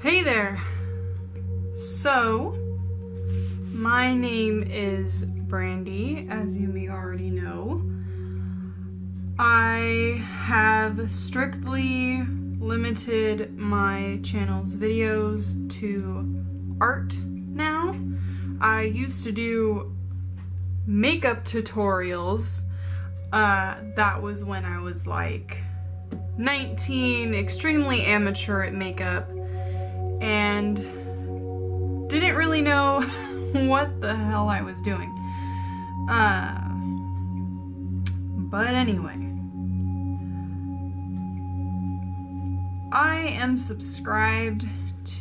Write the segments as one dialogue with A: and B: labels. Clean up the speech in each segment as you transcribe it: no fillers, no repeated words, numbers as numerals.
A: Hey there! So, my name is Brandi, as you may already know. I have strictly limited my channel's videos to art now. I used to do makeup tutorials. That was when I was like 19, extremely amateur at makeup, and didn't really know what the hell I was doing. But anyway, I am subscribed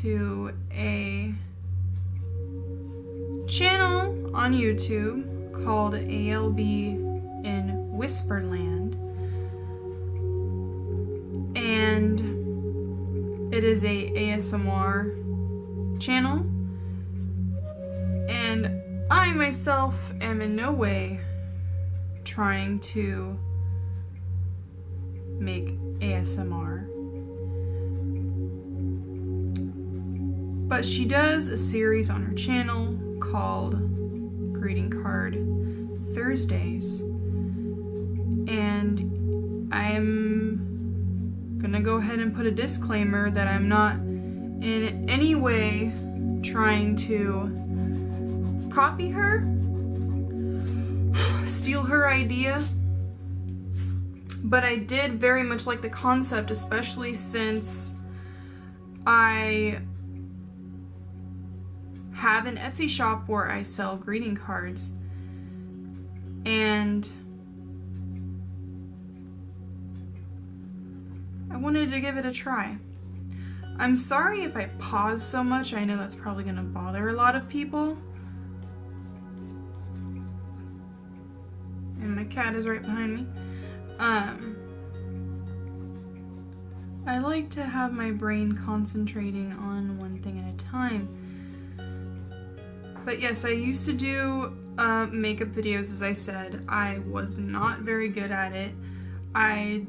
A: to a channel on YouTube called ALB in Whisperland, and it is a ASMR channel, and I myself am in no way trying to make ASMR, but she does a series on her channel called Greeting Card Thursdays, and I'm gonna go ahead and put a disclaimer that I'm not in any way trying to copy her, steal her idea, but I did very much like the concept, especially since I have an Etsy shop where I sell greeting cards, and I wanted to give it a try. I'm sorry if I pause so much. I know that's probably gonna bother a lot of people. And my cat is right behind me. I like to have my brain concentrating on one thing at a time. But yes, I used to do makeup videos, as I said. I was not very good at it. I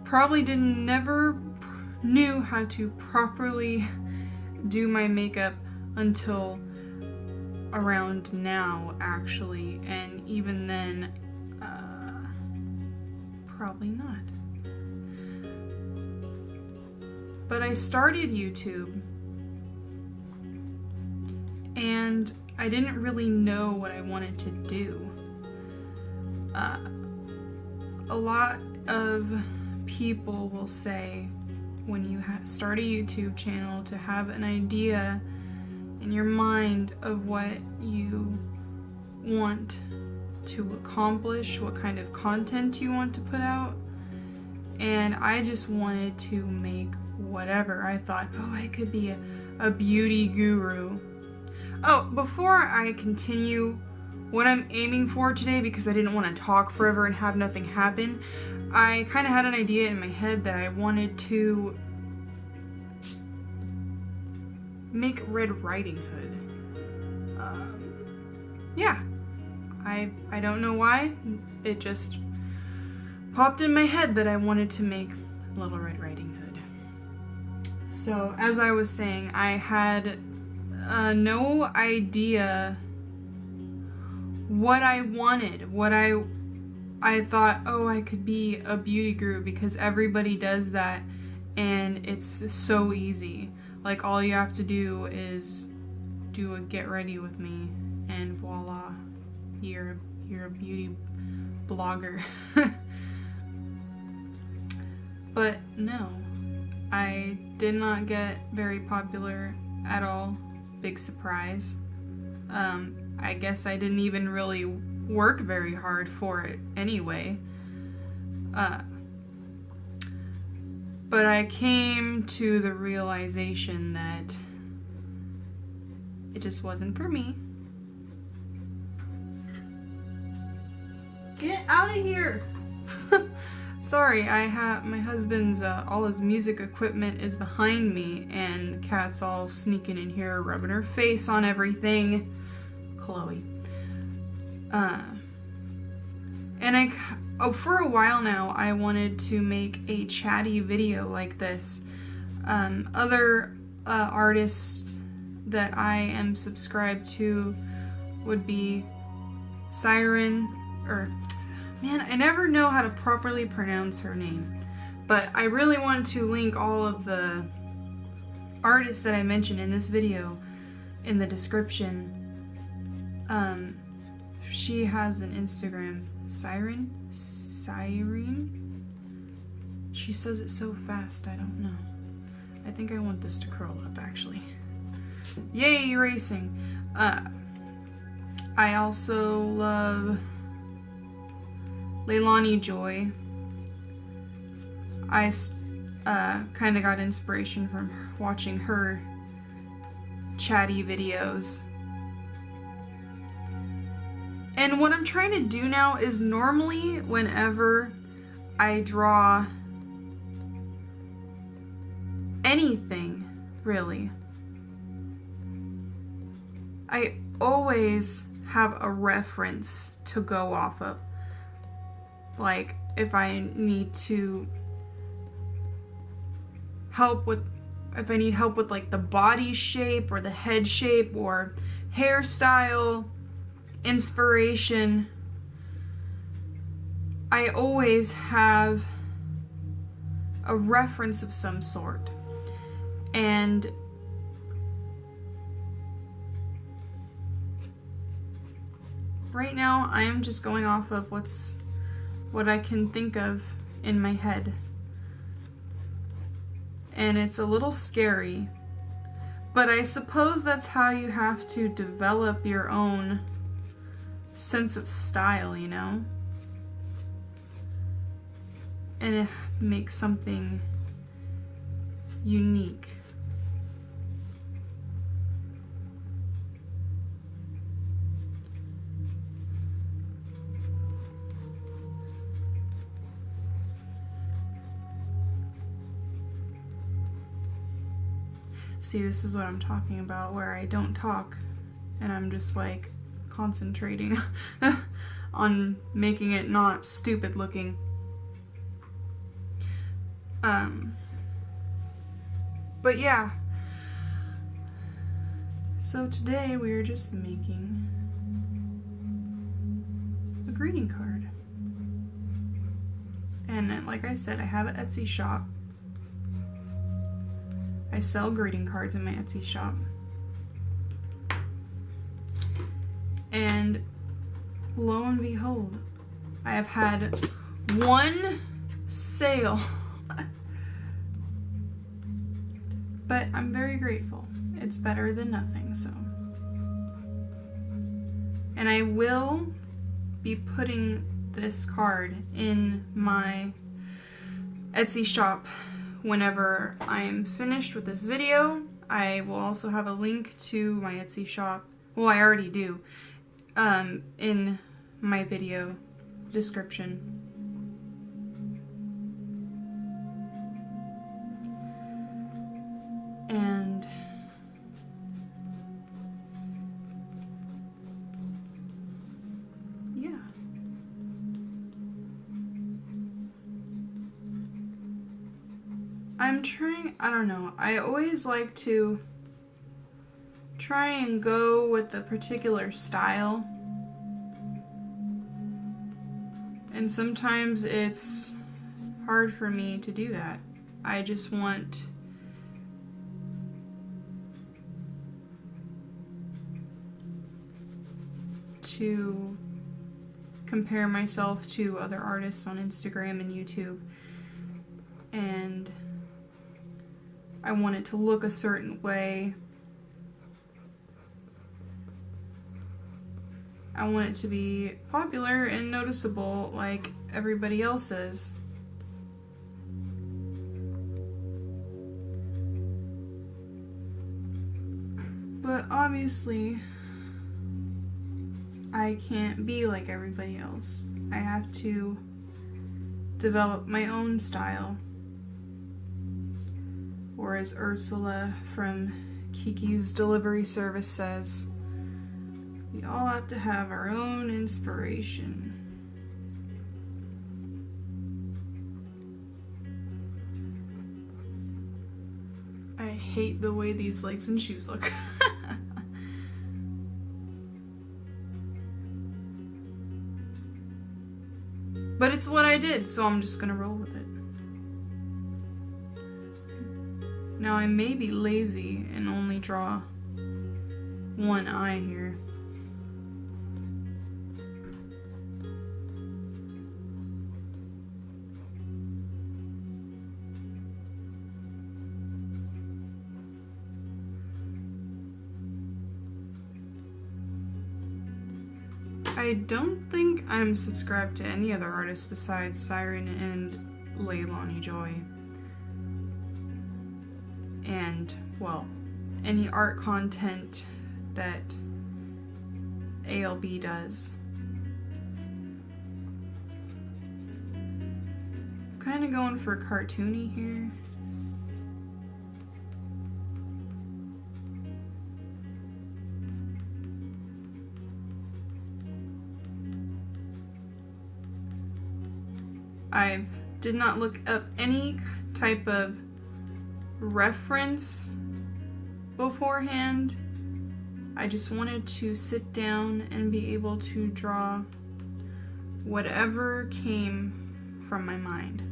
A: probably never knew how to properly do my makeup until around now, actually, and even then, probably not. But I started YouTube, and I didn't really know what I wanted to do. A lot of people will say when you start a YouTube channel to have an idea in your mind of what you want to accomplish, what kind of content you want to put out, and I just wanted to make whatever. I thought, oh, I could be a beauty guru. Oh, before I continue what I'm aiming for today, because I didn't want to talk forever and have nothing happen, I kind of had an idea in my head that I wanted to make Red Riding Hood. Yeah, I don't know why, it just popped in my head that I wanted to make Little Red Riding Hood. So, as I was saying, I had no idea what I wanted, what I thought, oh, I could be a beauty guru because everybody does that and it's so easy. Like, all you have to do is do a get ready with me and voila, you're a beauty blogger. But no, I did not get very popular at all. Big surprise. I guess I didn't even really work very hard for it anyway. But I came to the realization that it just wasn't for me. Get out of here! Sorry, my husband's, all his music equipment is behind me, and the cat's all sneaking in here, rubbing her face on everything. Chloe. And for a while now, I wanted to make a chatty video like this. Other artists that I am subscribed to would be Cyarin, or man, I never know how to properly pronounce her name, but I really want to link all of the artists that I mentioned in this video in the description. She has an Instagram, Cyarin? She says it so fast, I don't know. I think I want this to curl up, actually. Yay, erasing! I also love Leilani Joy. I kind of got inspiration from watching her chatty videos. And what I'm trying to do now is, normally whenever I draw anything, really, I always have a reference to go off of. Like, if I need help with like the body shape or the head shape or hairstyle, inspiration, I always have a reference of some sort. And right now I am just going off of what I can think of in my head. And it's a little scary, but I suppose that's how you have to develop your own sense of style, you know? And it makes something unique. See, this is what I'm talking about, where I don't talk and I'm just like concentrating on making it not stupid looking. But yeah, so today we are just making a greeting card. And like I said, I have an Etsy shop. I sell greeting cards in my Etsy shop. And lo and behold, I have had one sale. But I'm very grateful. It's better than nothing, so. And I will be putting this card in my Etsy shop whenever I'm finished with this video. I will also have a link to my Etsy shop. Well, I already do, in my video description. And yeah. I'm trying, I don't know, I always like to try and go with a particular style. And sometimes it's hard for me to do that. I just want to compare myself to other artists on Instagram and YouTube, and I want it to look a certain way. I want it to be popular and noticeable like everybody else is. But obviously, I can't be like everybody else. I have to develop my own style. Or as Ursula from Kiki's Delivery Service says, we all have to have our own inspiration. hate the way these legs and shoes look. But it's what I did, so I'm just gonna roll with it. Now I may be lazy and only draw one eye here. I don't think I'm subscribed to any other artists besides Cyarin and Leilani Joy. And, well, any art content that ALB does. Kind of going for cartoony here. I did not look up any type of reference beforehand. I just wanted to sit down and be able to draw whatever came from my mind.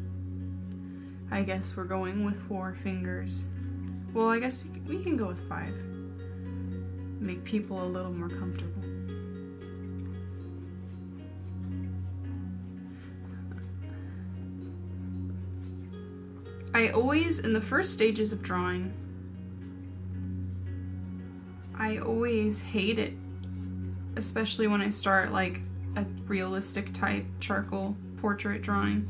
A: I guess we're going with 4 fingers. Well, I guess we can go with 5. Make people a little more comfortable. I always, in the first stages of drawing, I always hate it, especially when I start like a realistic type charcoal portrait drawing.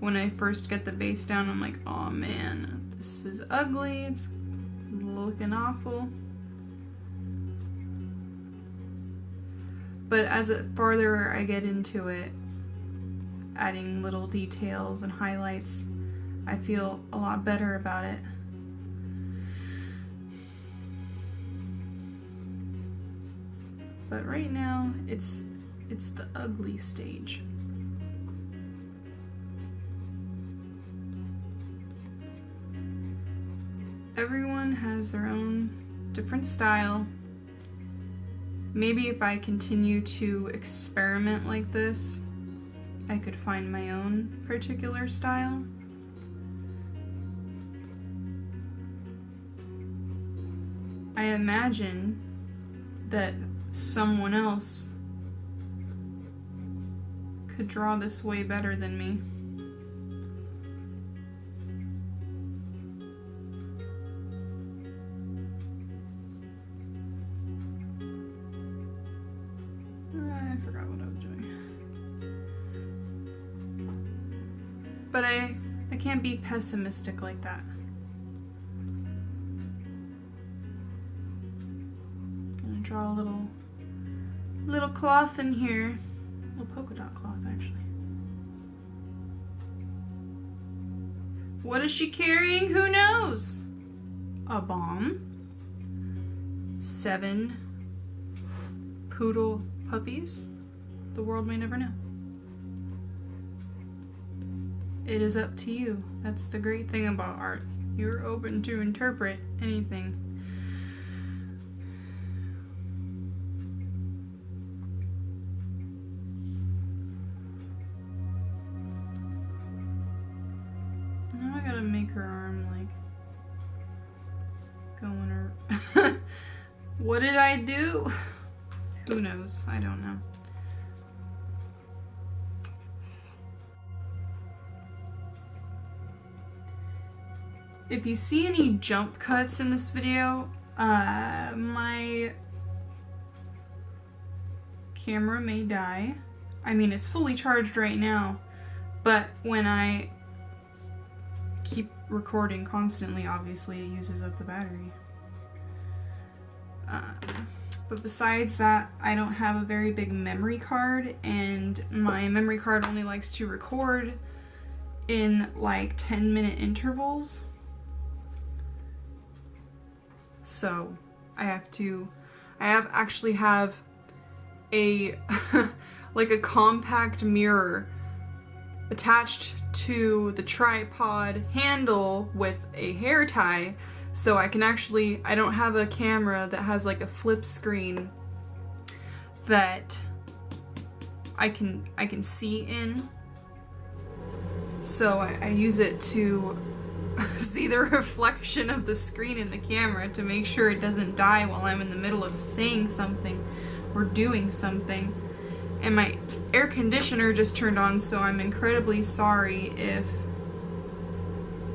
A: When I first get the base down, I'm like, oh man, this is ugly, it's looking awful. But as farther I get into it, adding little details and highlights, I feel a lot better about it. But right now, it's the ugly stage. Everyone has their own different style. Maybe if I continue to experiment like this, I could find my own particular style. I imagine that someone else could draw this way better than me. I forgot what I was doing. But I can't be pessimistic like that. Draw a little cloth in here, a little polka dot cloth actually. What is she carrying? Who knows? A bomb, 7 poodle puppies. The world may never know. It is up to you. That's the great thing about art. You're open to interpret anything. Make her arm like going her. What did I do? Who knows? I don't know. If you see any jump cuts in this video, my camera may die. I mean, it's fully charged right now, but when I keep recording constantly, obviously it uses up the battery. But besides that, I don't have a very big memory card, and my memory card only likes to record in like 10-minute intervals. So I actually have a like a compact mirror attached to the tripod handle with a hair tie, so I can actually, I don't have a camera that has like a flip screen that I can see in. So I use it to see the reflection of the screen in the camera to make sure it doesn't die while I'm in the middle of saying something or doing something. And my air conditioner just turned on, so I'm incredibly sorry if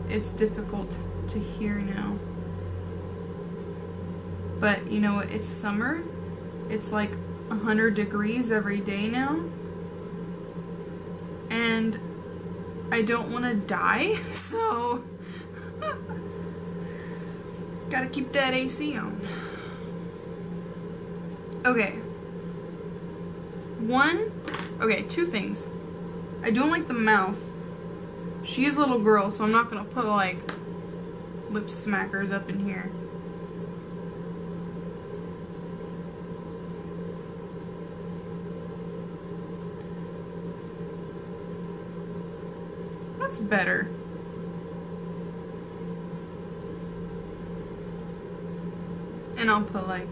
A: it's difficult to hear now. But you know what, it's summer. It's like 100 degrees every day now. And I don't want to die, so gotta keep that AC on. Okay. Two things. I don't like the mouth. She is a little girl, so I'm not gonna put like lip smackers up in here. That's better. And I'll put like,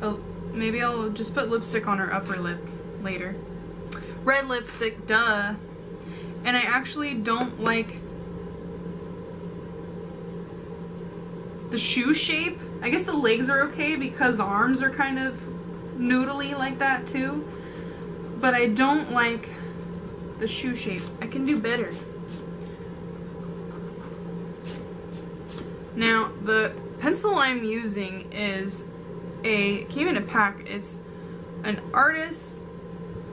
A: oh, maybe I'll just put lipstick on her upper lip later. Red lipstick, duh. And I actually don't like the shoe shape. I guess the legs are okay because the arms are kind of noodly like that too. But I don't like the shoe shape. I can do better. Now, the pencil I'm using is came in a pack. It's an Artist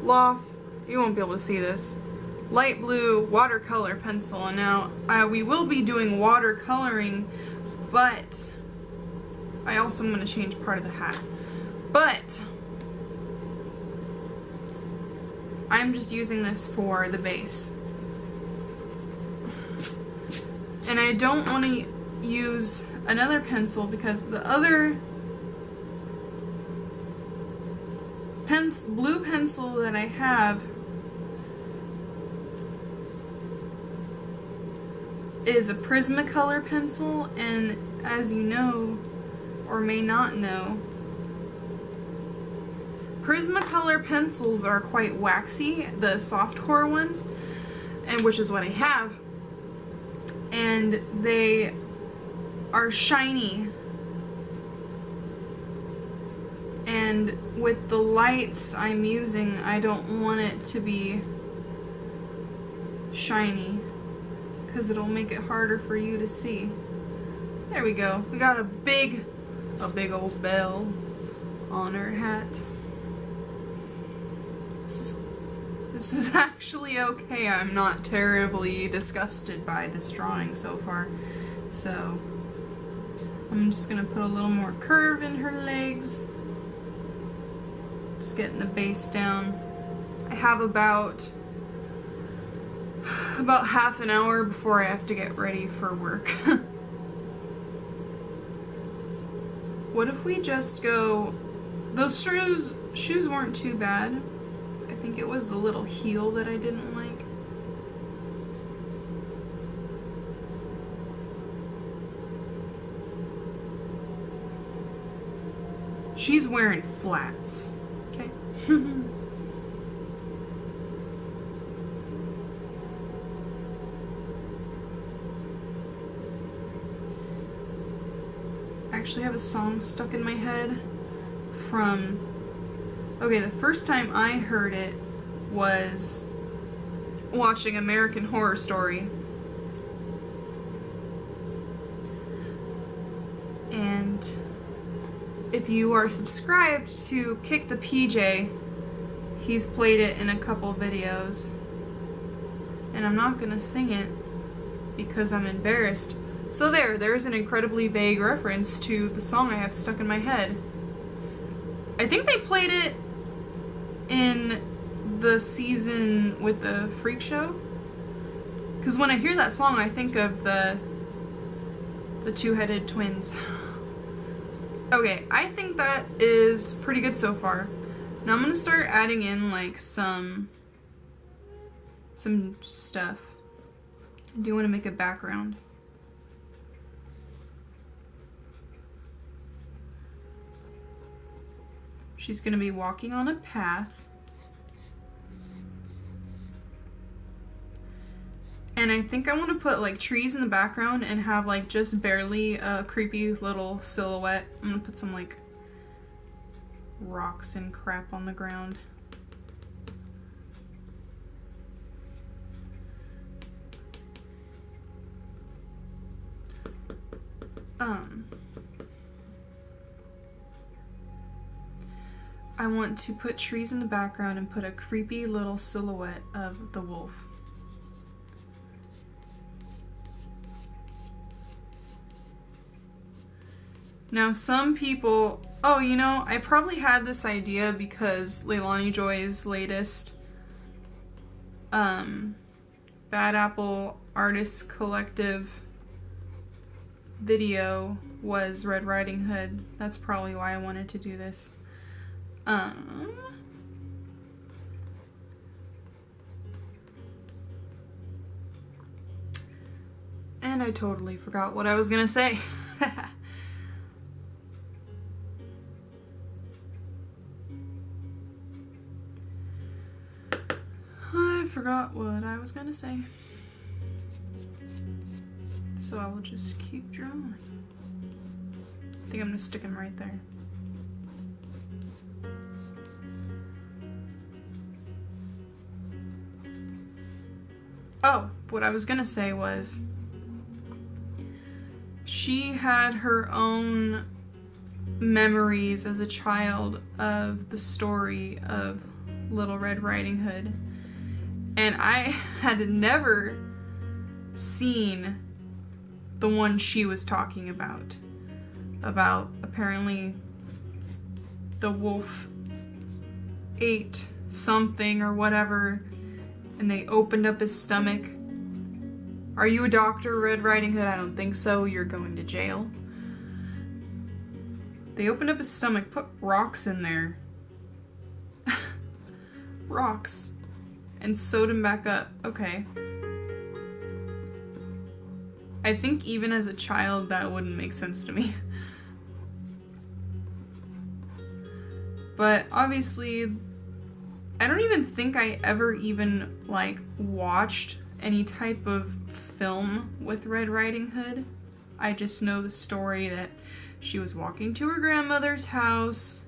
A: Loft, you won't be able to see this, light blue watercolor pencil. And now we will be doing watercoloring, but I also am going to change part of the hat. But I'm just using this for the base. And I don't want to use another pencil because the other blue pencil that I have is a Prismacolor pencil, and as you know, or may not know, Prismacolor pencils are quite waxy, the softcore ones, and which is what I have, and they are shiny. And with the lights I'm using, I don't want it to be shiny because it'll make it harder for you to see. There we go. We got a big old bell on her hat. This is actually okay. I'm not terribly disgusted by this drawing so far. So I'm just gonna put a little more curve in her legs. Just getting the base down. I have about half an hour before I have to get ready for work. What if we just go, those shoes weren't too bad. I think it was the little heel that I didn't like. She's wearing flats. Okay. I actually have a song stuck in my head from, okay, the first time I heard it was watching American Horror Story. And if you are subscribed to Kick the PJ, he's played it in a couple videos. And I'm not gonna sing it because I'm embarrassed. So there's an incredibly vague reference to the song I have stuck in my head. I think they played it in the season with the Freak Show. Because when I hear that song, I think of the two-headed twins. Okay, I think that is pretty good so far. Now I'm gonna start adding in like some some stuff. I do want to make a background. She's going to be walking on a path. And I think I want to put like trees in the background and have like just barely a creepy little silhouette. I'm going to put some like rocks and crap on the ground. I want to put trees in the background and put a creepy little silhouette of the wolf. Now some people, oh, you know, I probably had this idea because Leilani Joy's latest Bad Apple Artists Collective video was Red Riding Hood. That's probably why I wanted to do this. And I totally forgot what I was gonna say. I forgot what I was gonna say. So I will just keep drawing. I think I'm gonna stick him right there. Oh, what I was gonna say was she had her own memories as a child of the story of Little Red Riding Hood. And I had never seen the one she was talking about apparently the wolf ate something or whatever, and they opened up his stomach. Are you a doctor, Red Riding Hood? I don't think so. You're going to jail. They opened up his stomach, put rocks in there. Rocks. And sewed him back up. Okay. I think even as a child that wouldn't make sense to me. But obviously, I don't even think I ever even like watched any type of film with Red Riding Hood. I just know the story that she was walking to her grandmother's house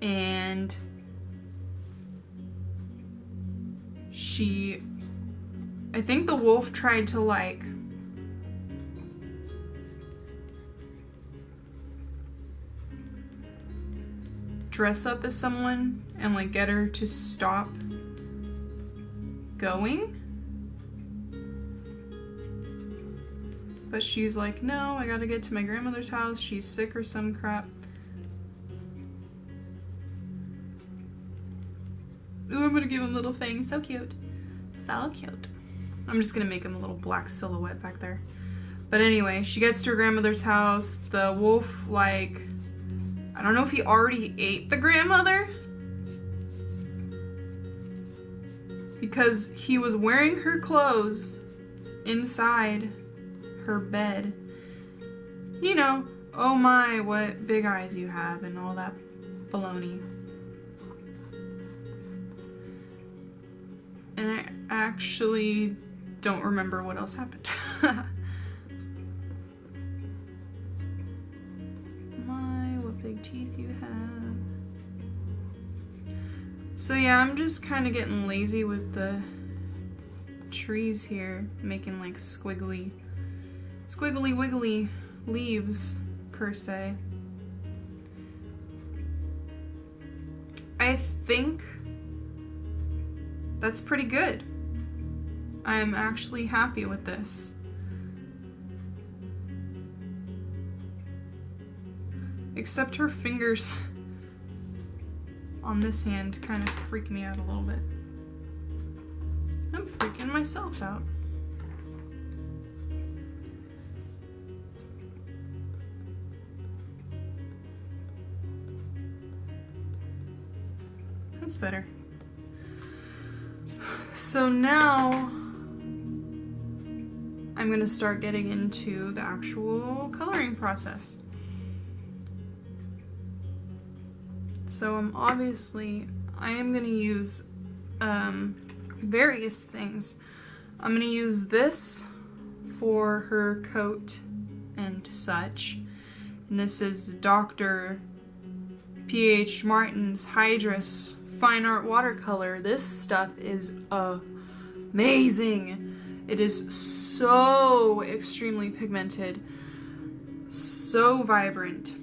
A: and I think the wolf tried to like dress up as someone and like get her to stop going. But she's like, no, I gotta get to my grandmother's house. She's sick or some crap. Ooh, I'm gonna give him little fangs. So cute. So cute. I'm just gonna make him a little black silhouette back there. But anyway, she gets to her grandmother's house. The wolf, like, I don't know if he already ate the grandmother, because he was wearing her clothes inside her bed. You know, oh my, what big eyes you have and all that baloney. And I actually don't remember what else happened. My, what big teeth you have. So yeah, I'm just kind of getting lazy with the trees here, making like squiggly wiggly leaves per se. I think that's pretty good. I'm actually happy with this. Except her fingers on this hand kind of freak me out a little bit. I'm freaking myself out. That's better. So now I'm gonna start getting into the actual coloring process. So I am gonna use various things. I'm gonna use this for her coat and such. And this is Dr. P.H. Martin's Hydrus Fine Art Watercolor. This stuff is amazing. It is so extremely pigmented, so vibrant.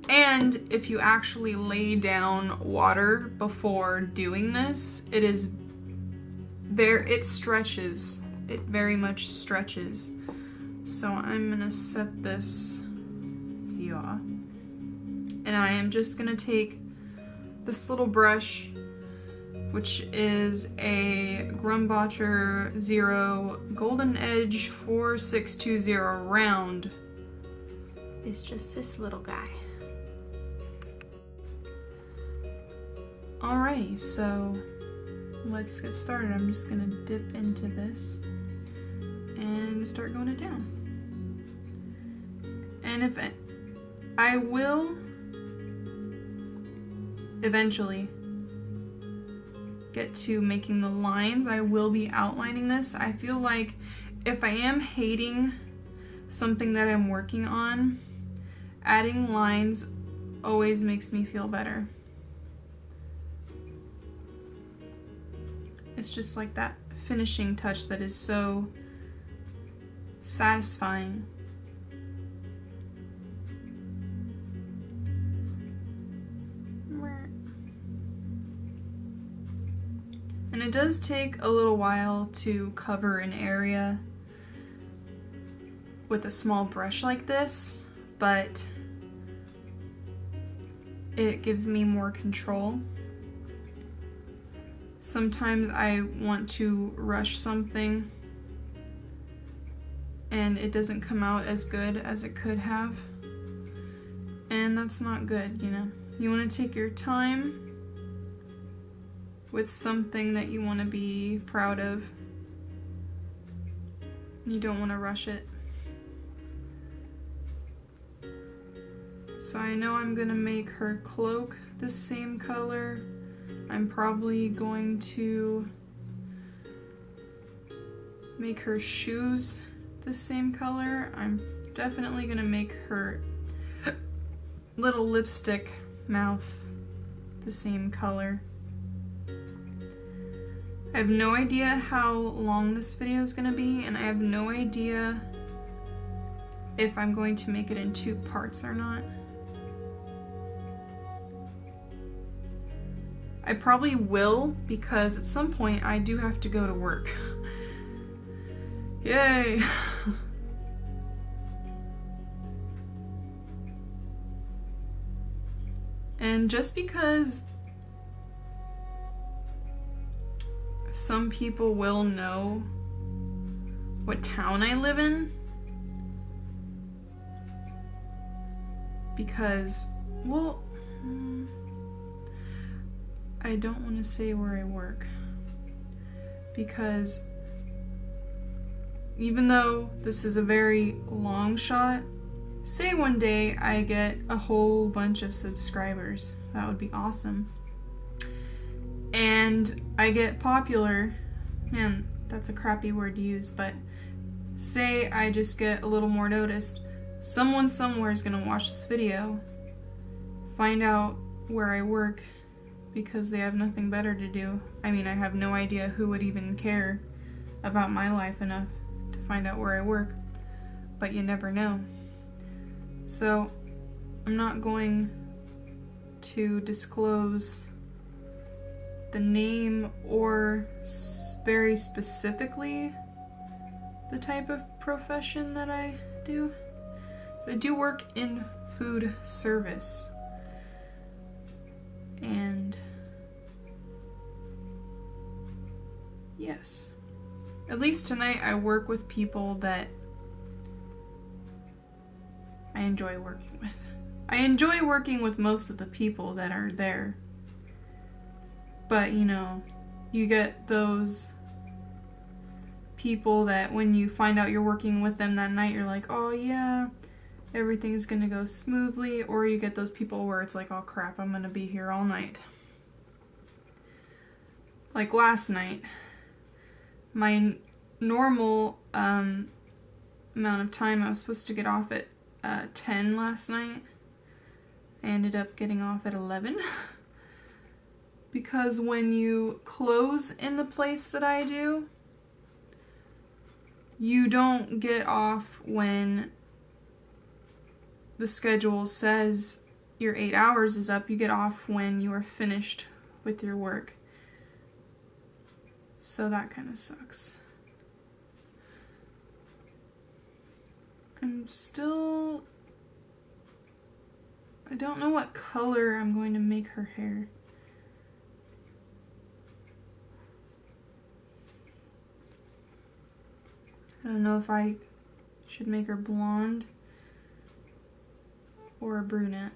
A: And if you actually lay down water before doing this, it stretches. It very much stretches. So I'm gonna set this here. And I am just gonna take this little brush, which is a Grumbacher 0 Golden Edge 4620 round. It's just this little guy. Alrighty, so let's get started. I'm just gonna dip into this and start going it down. And I will eventually get to making the lines. I will be outlining this. I feel like if I am hating something that I'm working on, adding lines always makes me feel better. It's just like that finishing touch that is so satisfying. And it does take a little while to cover an area with a small brush like this, but it gives me more control. Sometimes I want to rush something and it doesn't come out as good as it could have. And that's not good, you know. You want to take your time with something that you want to be proud of. You don't want to rush it. So I know I'm going to make her cloak the same color. I'm probably going to make her shoes the same color. I'm definitely going to make her little lipstick mouth the same color. I have no idea how long this video is going to be, and I have no idea if I'm going to make it in 2 parts or not. I probably will, because at some point I do have to go to work. Yay! And just because some people will know what town I live in, because, well, I don't want to say where I work, because even though this is a very long shot, say one day I get a whole bunch of subscribers, that would be awesome, and I get popular, man, that's a crappy word to use, but say I just get a little more noticed, someone somewhere is going to watch this video, find out where I work, because they have nothing better to do. I mean, I have no idea who would even care about my life enough to find out where I work, but you never know. So I'm not going to disclose the name or very specifically the type of profession that I do. But I do work in food service. And yes, at least tonight I work with people that I enjoy working with. I enjoy working with most of the people that are there. But, you know, you get those people that when you find out you're working with them that night, you're like, oh yeah, everything's gonna go smoothly. Or you get those people where it's like, oh crap, I'm gonna be here all night. Like last night, my normal amount of time, I was supposed to get off at 10 last night. I ended up getting off at 11. Because when you close in the place that I do, you don't get off when the schedule says your 8 hours is up. You get off when you are finished with your work. So that kind of sucks. I don't know what color I'm going to make her hair. I don't know if I should make her blonde or a brunette.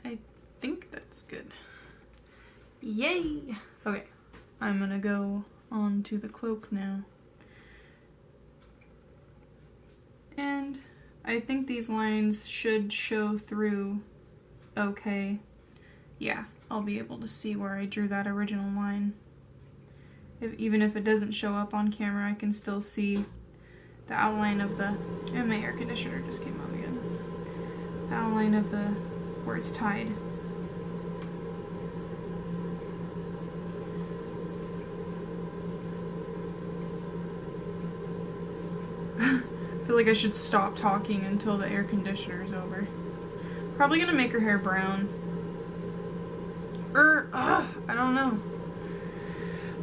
A: I think that's good. Yay! Okay, I'm gonna go on to the cloak now. And I think these lines should show through okay. Yeah, I'll be able to see where I drew that original line. Even if it doesn't show up on camera, I can still see the outline of the... And my air conditioner just came on again. The outline of the... where it's tied. I feel like I should stop talking until the air conditioner is over. Probably gonna make her hair brown. I don't know.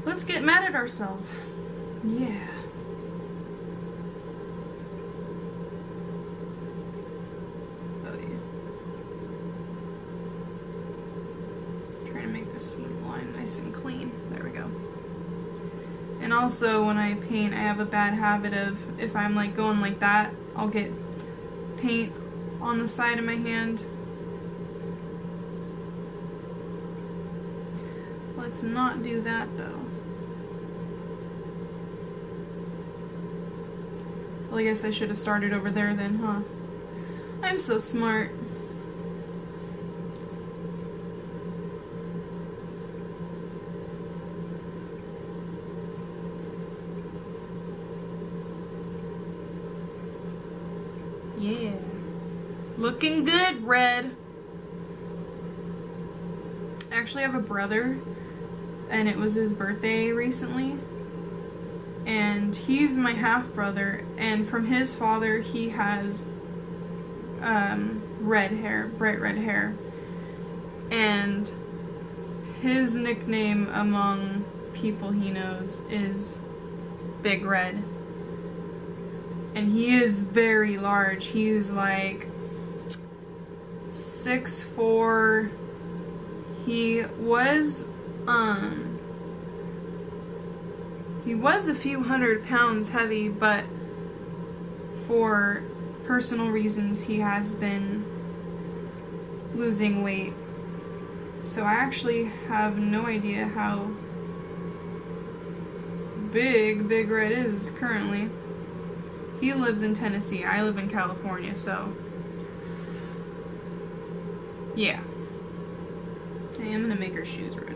A: Let's get mad at ourselves. Yeah. Oh yeah. Trying to make this line nice and clean. There we go. And also when I paint, I have a bad habit of, if I'm like going like that, I'll get paint on the side of my hand. Let's not do that though. Well, I guess I should have started over there then, huh? I'm so smart. Yeah. Looking good, Red. I actually have a brother, and it was his birthday recently. And he's my half-brother, and from his father, he has red hair, bright red hair. And his nickname among people he knows is Big Red. And he is very large. He's like 6'4". He was a few hundred pounds heavy, but for personal reasons he has been losing weight. So I actually have no idea how big Big Red is currently. He lives in Tennessee. I live in California, so yeah. I am gonna make her shoes red.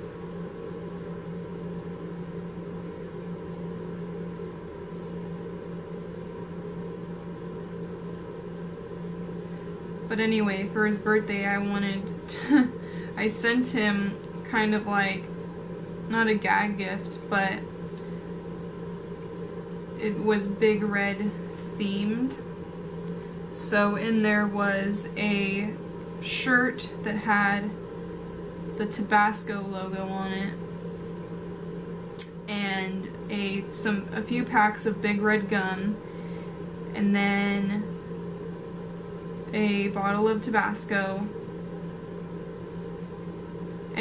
A: But anyway, for his birthday, I sent him kind of like, not a gag gift, but it was Big Red themed. So in there was a shirt that had the Tabasco logo on it, and a few packs of Big Red gum, and then a bottle of Tabasco,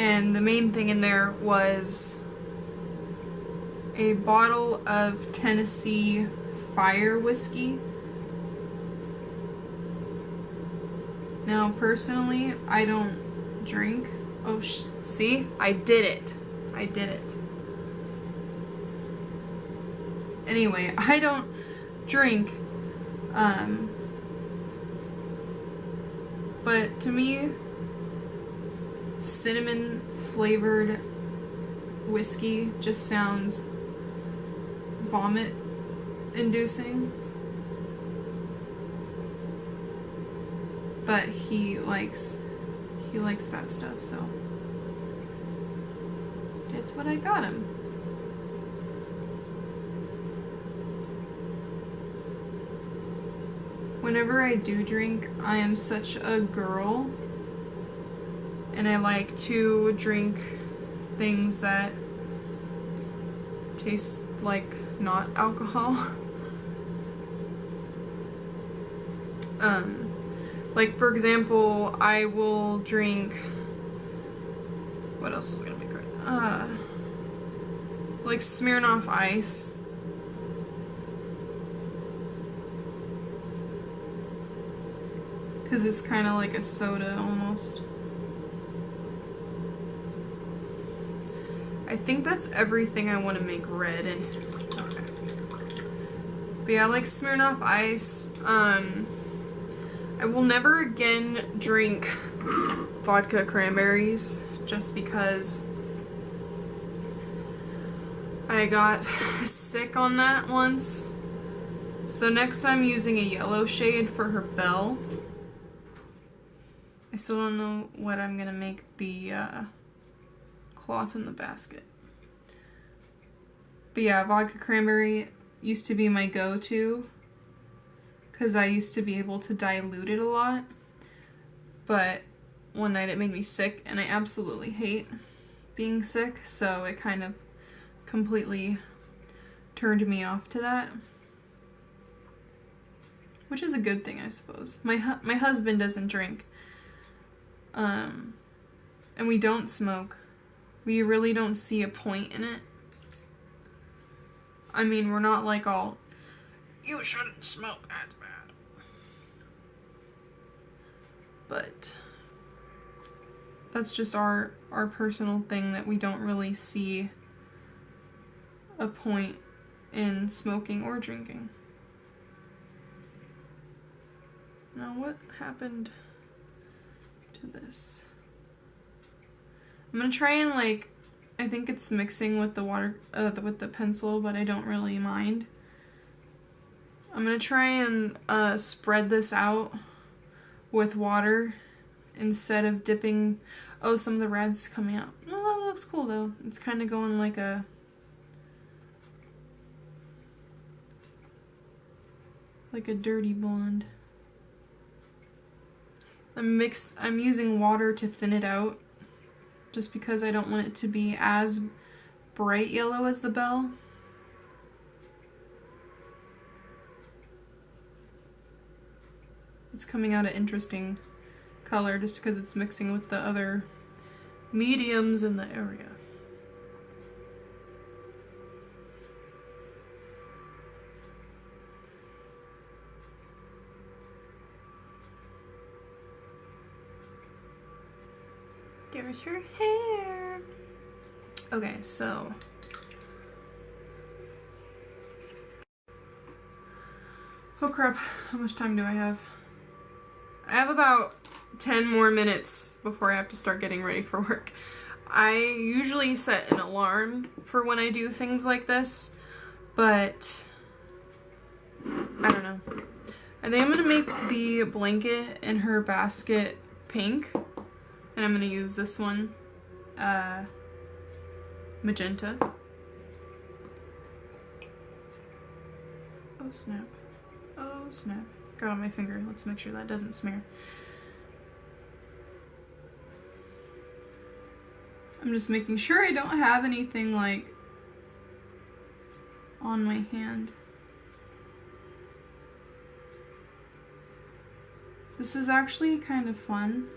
A: And the main thing in there was a bottle of Tennessee Fire whiskey. Now, personally, I don't drink. Oh, see? I did it. I did it. Anyway, I don't drink. But to me, cinnamon flavored whiskey just sounds vomit inducing. But he likes that stuff, so it's what I got him. Whenever I do drink, I am such a girl, and I like to drink things that taste like not alcohol. Like, for example, I will drink, what else is gonna be great? Like Smirnoff Ice. Because it's kind of like a soda almost. I think that's everything I want to make red. And okay. But yeah, I like Smirnoff Ice. I will never again drink vodka cranberries just because I got sick on that once. So next time using a yellow shade for her bell. I still don't know what I'm gonna make the cloth in the basket. But yeah, vodka cranberry used to be my go-to because I used to be able to dilute it a lot. But one night it made me sick, and I absolutely hate being sick, so it kind of completely turned me off to that. Which is a good thing, I suppose. My husband doesn't drink. And we don't smoke. We really don't see a point in it. I mean, we're not like all, you shouldn't smoke, that's bad. But that's just our personal thing, that we don't really see a point in smoking or drinking. Now, what happened to this? I'm gonna try and, like, I think it's mixing with the water, with the pencil, but I don't really mind. I'm gonna try and spread this out with water instead of dipping. Oh, some of the red's coming out. Oh, that looks cool though. It's kind of going like a dirty blonde. I'm using water to thin it out just because I don't want it to be as bright yellow as the bell. It's coming out an interesting color just because it's mixing with the other mediums in the area. There's her hair. Okay, so oh crap, how much time do I have? I have about 10 more minutes before I have to start getting ready for work. I usually set an alarm for when I do things like this, but I don't know. I think I'm gonna make the blanket in her basket pink, and I'm gonna use this one, magenta. Oh snap. Oh snap. Got on my finger. Let's make sure that doesn't smear. I'm just making sure I don't have anything like on my hand. This is actually kind of fun.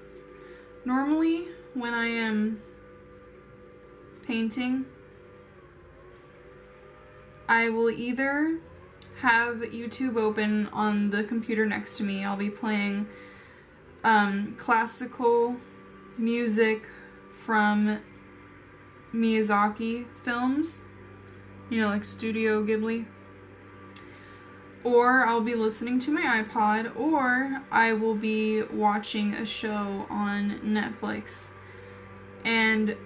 A: Normally when I am painting, I will either have YouTube open on the computer next to me. I'll be playing classical music from Miyazaki films, you know, like Studio Ghibli. Or I'll be listening to my iPod, or I will be watching a show on Netflix. And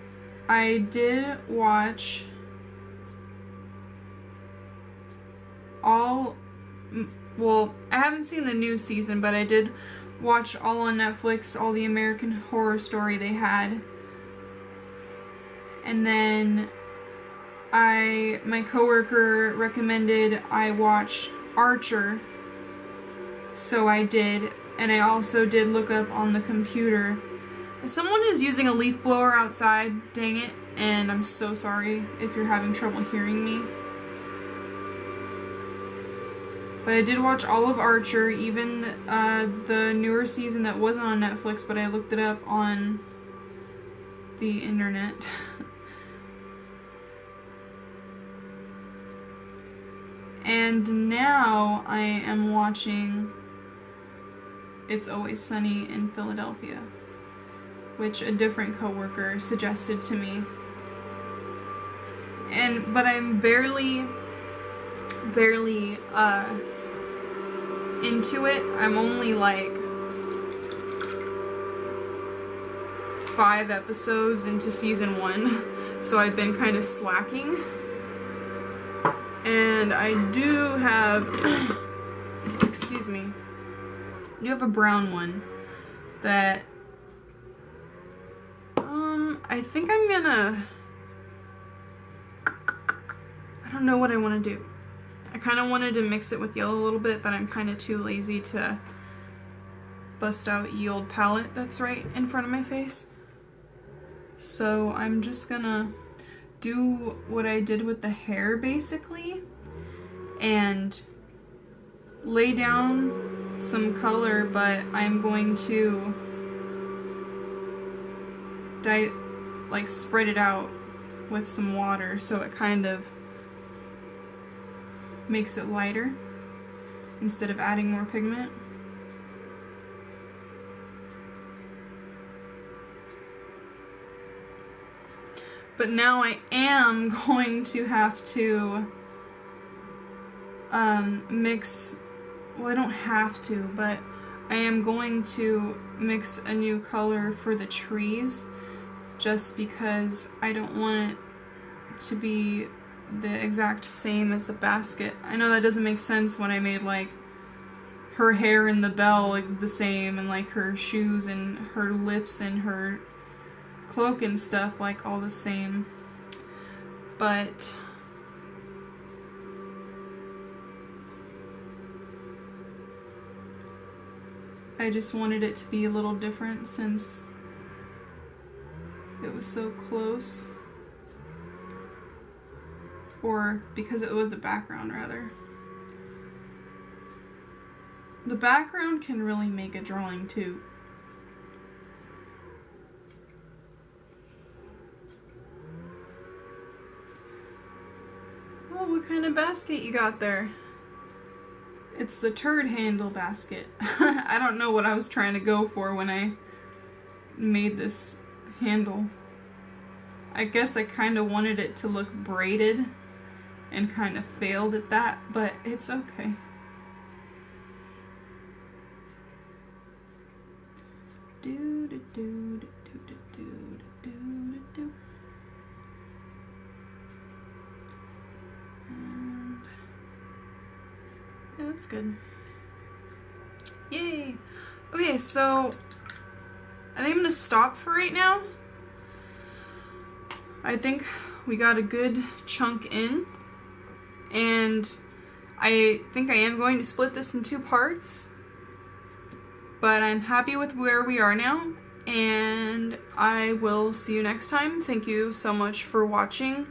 A: I did watch I haven't seen the new season, but I did watch all on Netflix, all the American Horror Story they had. And then my coworker recommended I watch Archer, so I did, and I also did look up on the computer. Someone is using a leaf blower outside, dang it, and I'm so sorry if you're having trouble hearing me. But I did watch all of Archer, even the newer season that wasn't on Netflix, but I looked it up on the internet. And now I am watching It's Always Sunny in Philadelphia, which a different coworker suggested to me. But I'm barely into it. I'm only like 5 episodes into season 1, so I've been kind of slacking. And I do have, excuse me, I do have a brown one that, I think I'm gonna, I don't know what I want to do. I kind of wanted to mix it with yellow a little bit, but I'm kind of too lazy to bust out ye old palette that's right in front of my face. So I'm just gonna do what I did with the hair basically and lay down some color, but I'm going to spread it out with some water so it kind of makes it lighter instead of adding more pigment. But now I am going to have to mix, well, I don't have to, but I am going to mix a new color for the trees just because I don't want it to be the exact same as the basket. I know that doesn't make sense when I made like her hair and the bell like the same, and like her shoes and her lips and her cloak and stuff like all the same, but I just wanted it to be a little different since it was so close, or because it was the background rather. The background can really make a drawing too. What kind of basket you got there? It's the turd handle basket. I don't know what I was trying to go for when I made this handle. I guess I kind of wanted it to look braided and kind of failed at that, but it's okay. Do do do do do do do do do. And yeah, that's good. Yay! Okay, so I think I'm gonna stop for right now. I think we got a good chunk in, and I think I am going to split this in 2 parts, but I'm happy with where we are now, and I will see you next time. Thank you so much for watching.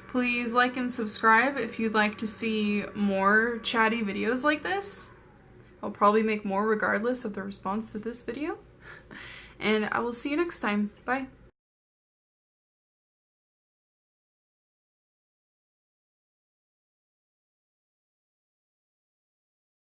A: Please like and subscribe if you'd like to see more chatty videos like this. I'll probably make more regardless of the response to this video. And I will see you next time. Bye.